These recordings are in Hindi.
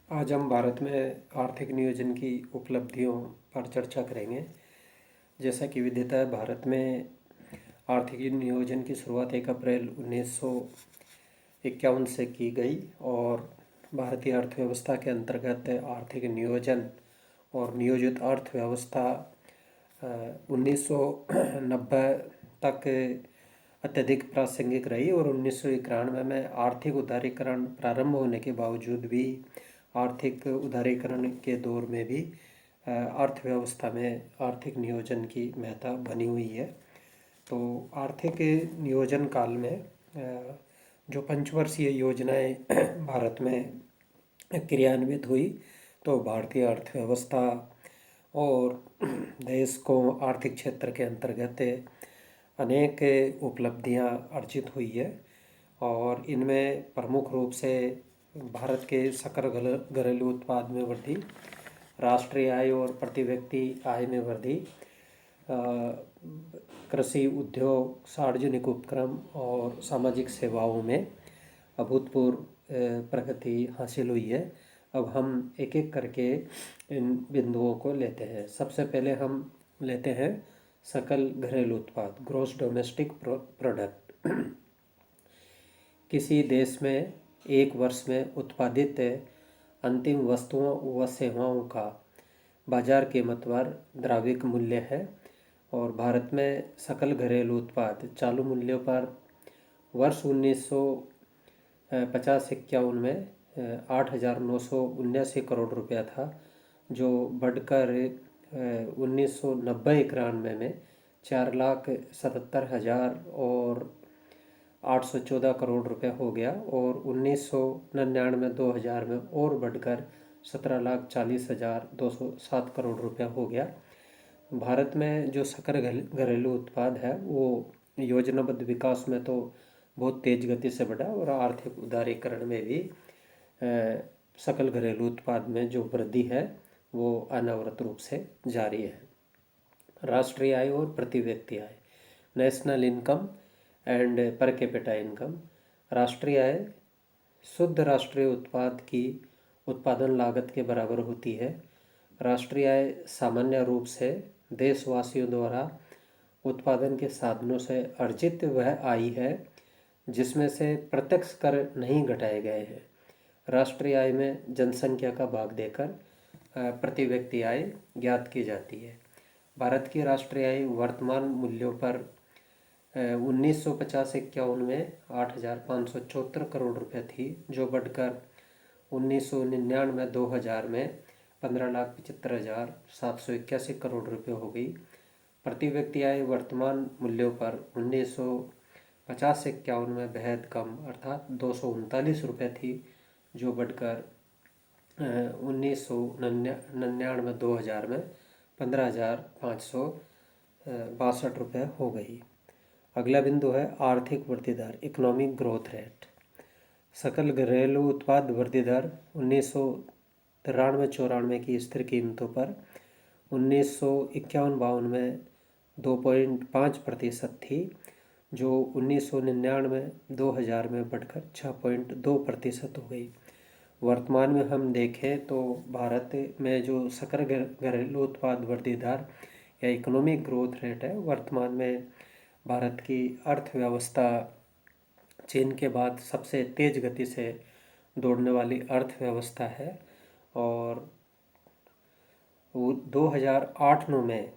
आज हम भारत में आर्थिक नियोजन की उपलब्धियों पर चर्चा करेंगे। जैसा कि विदित है, भारत में आर्थिक नियोजन की शुरुआत 1 अप्रैल 1951 से की गई और भारतीय अर्थव्यवस्था के अंतर्गत आर्थिक नियोजन और नियोजित अर्थव्यवस्था 1990 तक अत्यधिक प्रासंगिक रही और 1991 में आर्थिक उदारीकरण प्रारंभ होने के बावजूद भी आर्थिक उदारीकरण के दौर में भी अर्थव्यवस्था में आर्थिक नियोजन की महत्ता बनी हुई है। तो आर्थिक नियोजन काल में जो पंचवर्षीय योजनाएं भारत में क्रियान्वित हुई, तो भारतीय अर्थव्यवस्था और देश को आर्थिक क्षेत्र के अंतर्गत अनेक उपलब्धियां अर्जित हुई है और इनमें प्रमुख रूप से भारत के सकल घरेलू उत्पाद में वृद्धि, राष्ट्रीय आय और प्रति व्यक्ति आय में वृद्धि, कृषि उद्योग, सार्वजनिक उपक्रम और सामाजिक सेवाओं में अभूतपूर्व प्रगति हासिल हुई है। अब हम एक एक करके इन बिंदुओं को लेते हैं। सबसे पहले हम लेते हैं सकल घरेलू उत्पाद, ग्रॉस डोमेस्टिक प्रोडक्ट। किसी देश में एक वर्ष में उत्पादित अंतिम वस्तुओं व सेवाओं का बाजार कीमत पर द्रव्यिक मूल्य है और भारत में सकल घरेलू उत्पाद चालू मूल्यों पर वर्ष 1950-51 में 8,979 करोड़ रुपया था, जो बढ़कर 1990-91 में 4,77,000 और 814 करोड़ रुपए हो गया और 1999-2000 में और बढ़कर 17,40,207 करोड़ रुपया हो गया। भारत में जो सकल घरेलू उत्पाद है वो योजनाबद्ध विकास में तो बहुत तेज गति से बढ़ा और आर्थिक उदारीकरण में भी सकल घरेलू उत्पाद में जो वृद्धि है वो अनवरत रूप से जारी है। राष्ट्रीय आय और प्रति व्यक्ति आय, national income and per capita income. राष्ट्रीय आय शुद्ध राष्ट्रीय उत्पाद की उत्पादन लागत के बराबर होती है। राष्ट्रीय आय सामान्य रूप से देशवासियों द्वारा उत्पादन के साधनों से अर्जित वह आय है जिसमें से प्रत्यक्ष कर नहीं घटाए गए हैं। राष्ट्रीय आय में जनसंख्या का भाग देकर प्रति व्यक्ति आय ज्ञात की जाती है। भारत की राष्ट्रीय आय वर्तमान मूल्यों पर 1950-51 में 8,574 करोड़ रुपए थी, जो बढ़कर 1999-2000 में 15,75,781 करोड़ रुपए हो गई। प्रति व्यक्ति आय वर्तमान मूल्यों पर 1950-51 में बेहद कम अर्थात 239 रुपये थी, जो बढ़कर 1999-2000 में 15,562 रुपये हो गई। अगला बिंदु है आर्थिक वृद्धि दर, इकोनॉमिक ग्रोथ रेट। सकल घरेलू उत्पाद वृद्धि दर 1993-94 की स्थिर कीमतों पर 1951-52 में 2.5% थी, जो 1999-2000 में बढ़कर 6.2% हो गई। वर्तमान में हम देखें तो भारत में जो सकल घरेलू उत्पाद वृद्धि दर या इकोनॉमिक ग्रोथ रेट है, वर्तमान में भारत की अर्थव्यवस्था चीन के बाद सबसे तेज गति से दौड़ने वाली अर्थव्यवस्था है और 2008-9 में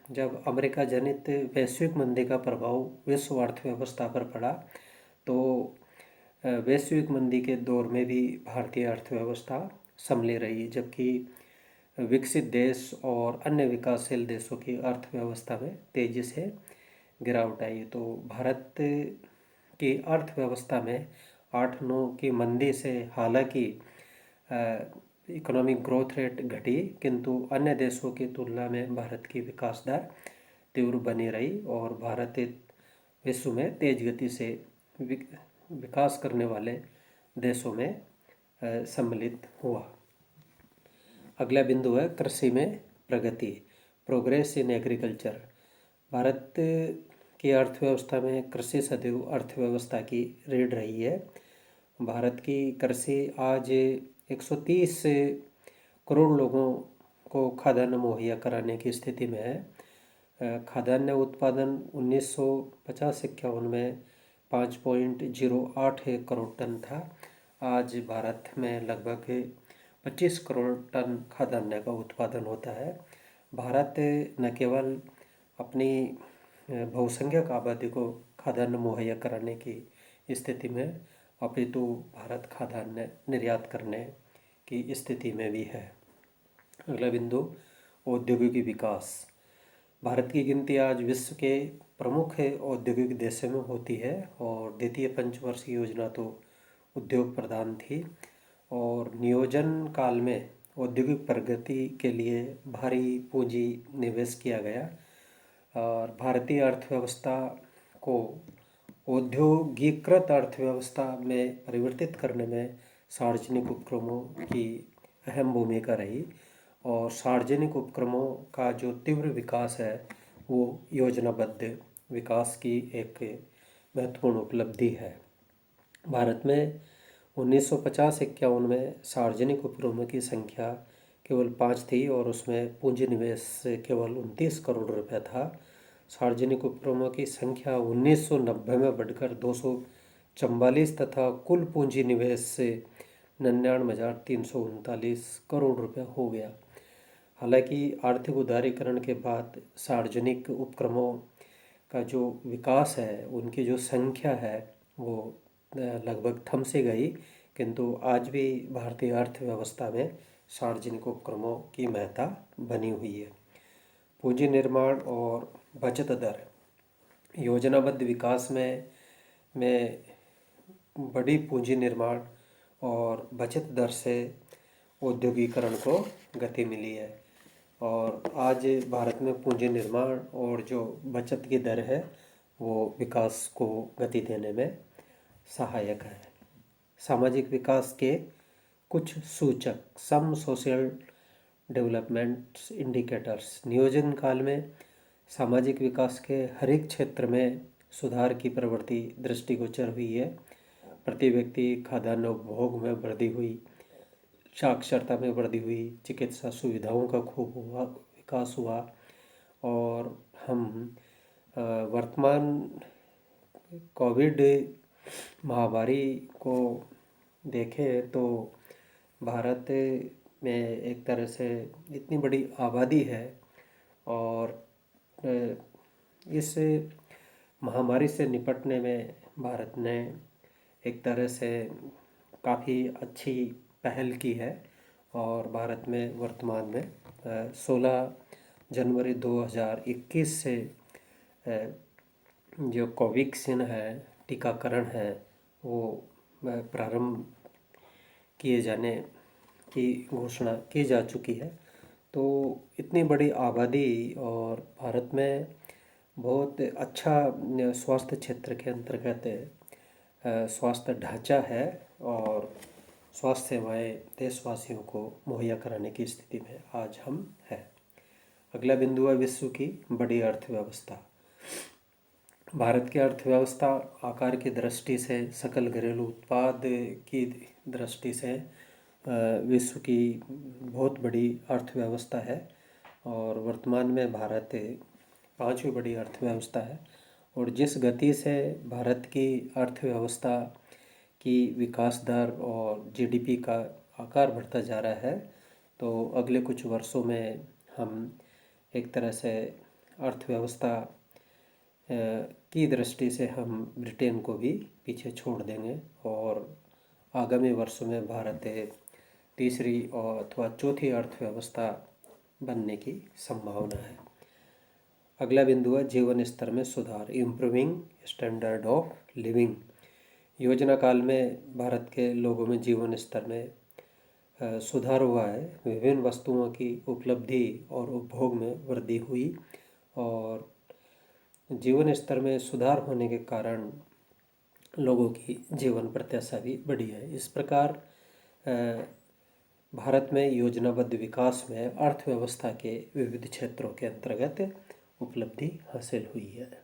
जब अमेरिका जनित वैश्विक मंदी का प्रभाव विश्व अर्थव्यवस्था पर पड़ा, तो वैश्विक मंदी के दौर में भी भारतीय अर्थव्यवस्था संभली रही, जबकि विकसित देश और अन्य विकासशील देशों की अर्थव्यवस्था में तेजी से गिरावट आई। तो भारत की अर्थव्यवस्था में 8-9 की मंदी से हालांकि इकोनॉमिक ग्रोथ रेट घटी, किंतु अन्य देशों की तुलना में भारत की विकास दर तीव्र बनी रही और भारत विश्व में तेज गति से विकास करने वाले देशों में सम्मिलित हुआ। अगला बिंदु है कृषि में प्रगति, प्रोग्रेस इन एग्रीकल्चर। भारत की अर्थव्यवस्था में कृषि सदैव अर्थव्यवस्था की रीढ़ रही है। भारत की कृषि आज 130 करोड़ लोगों को खाद्यान्न मुहैया कराने की स्थिति में है। खाद्यान्न उत्पादन 1950-51 में 5.08 करोड़ टन था। आज भारत में लगभग 25 करोड़ टन खाद्यान्न का उत्पादन होता है। भारत न केवल अपनी बहुसंख्यक आबादी को खाद्यान्न मुहैया कराने की स्थिति में, अपितु भारत खाद्यान्न निर्यात करने की स्थिति में भी है। अगला बिंदु, औद्योगिक विकास। भारत की गिनती आज विश्व के प्रमुख औद्योगिक देशों में होती है और द्वितीय पंचवर्षीय योजना तो उद्योग प्रधान थी और नियोजन काल में औद्योगिक प्रगति के लिए भारी पूंजी निवेश किया गया और भारतीय अर्थव्यवस्था को औद्योगिकृत अर्थव्यवस्था में परिवर्तित करने में सार्वजनिक उपक्रमों की अहम भूमिका रही और सार्वजनिक उपक्रमों का जो तीव्र विकास है वो योजनाबद्ध विकास की एक महत्वपूर्ण उपलब्धि है। भारत में 1950-51 में सार्वजनिक उपक्रमों की संख्या केवल 5 थी और उसमें पूंजी निवेश केवल 29 करोड़ रुपए था। सार्वजनिक उपक्रमों की संख्या 1990 में बढ़कर 244 तथा कुल पूंजी निवेश से 99,339 करोड़ रुपए हो गया। हालांकि आर्थिक उदारीकरण के बाद सार्वजनिक उपक्रमों का जो विकास है, उनकी जो संख्या है वो लगभग थम सी गई, किंतु आज भी भारतीय अर्थव्यवस्था में सार्वजनिक उपक्रमों की महत्ता बनी हुई है। पूंजी निर्माण और बचत दर। योजनाबद्ध विकास में बड़ी पूंजी निर्माण और बचत दर से औद्योगिकरण को गति मिली है और आज भारत में पूंजी निर्माण और जो बचत की दर है वो विकास को गति देने में सहायक है। सामाजिक विकास के कुछ सूचक, सम सोशल डेवलपमेंट इंडिकेटर्स। नियोजन काल में सामाजिक विकास के हर एक क्षेत्र में सुधार की प्रवृत्ति दृष्टिगोचर हुई है। प्रति व्यक्ति खाद्यान्न उपभोग में वृद्धि हुई, साक्षरता में वृद्धि हुई, चिकित्सा सुविधाओं का खूब विकास हुआ और हम वर्तमान कोविड महामारी को देखें तो भारत में एक तरह से इतनी बड़ी आबादी है और इस महामारी से निपटने में भारत ने एक तरह से काफ़ी अच्छी पहल की है और भारत में वर्तमान में 16 जनवरी 2021 से जो कोवैक्सीन है, टीकाकरण है, वो प्रारंभ किए जाने की घोषणा की जा चुकी है। तो इतनी बड़ी आबादी और भारत में बहुत अच्छा स्वास्थ्य क्षेत्र के अंतर्गत स्वास्थ्य ढांचा है और स्वास्थ्य सेवाएं देशवासियों को मुहैया कराने की स्थिति में आज हम हैं। अगला बिंदु है विश्व की बड़ी अर्थव्यवस्था। भारत की अर्थव्यवस्था आकार की दृष्टि से, सकल घरेलू उत्पाद की दृष्टि से विश्व की बहुत बड़ी अर्थव्यवस्था है और वर्तमान में भारत 5वीं बड़ी अर्थव्यवस्था है और जिस गति से भारत की अर्थव्यवस्था की विकास दर और जीडीपी का आकार बढ़ता जा रहा है, तो अगले कुछ वर्षों में हम एक तरह से अर्थव्यवस्था की दृष्टि से हम ब्रिटेन को भी पीछे छोड़ देंगे और आगामी वर्षों में भारत तीसरी और अथवा चौथी अर्थव्यवस्था बनने की संभावना है। अगला बिंदु है जीवन स्तर में सुधार, इम्प्रूविंग स्टैंडर्ड ऑफ लिविंग। योजना काल में भारत के लोगों में जीवन स्तर में सुधार हुआ है। विभिन्न वस्तुओं की उपलब्धि और उपभोग में वृद्धि हुई और जीवन स्तर में सुधार होने के कारण लोगों की जीवन प्रत्याशा भी बढ़ी है। इस प्रकार भारत में योजनाबद्ध विकास में अर्थव्यवस्था के विविध क्षेत्रों के अंतर्गत उपलब्धि हासिल हुई है।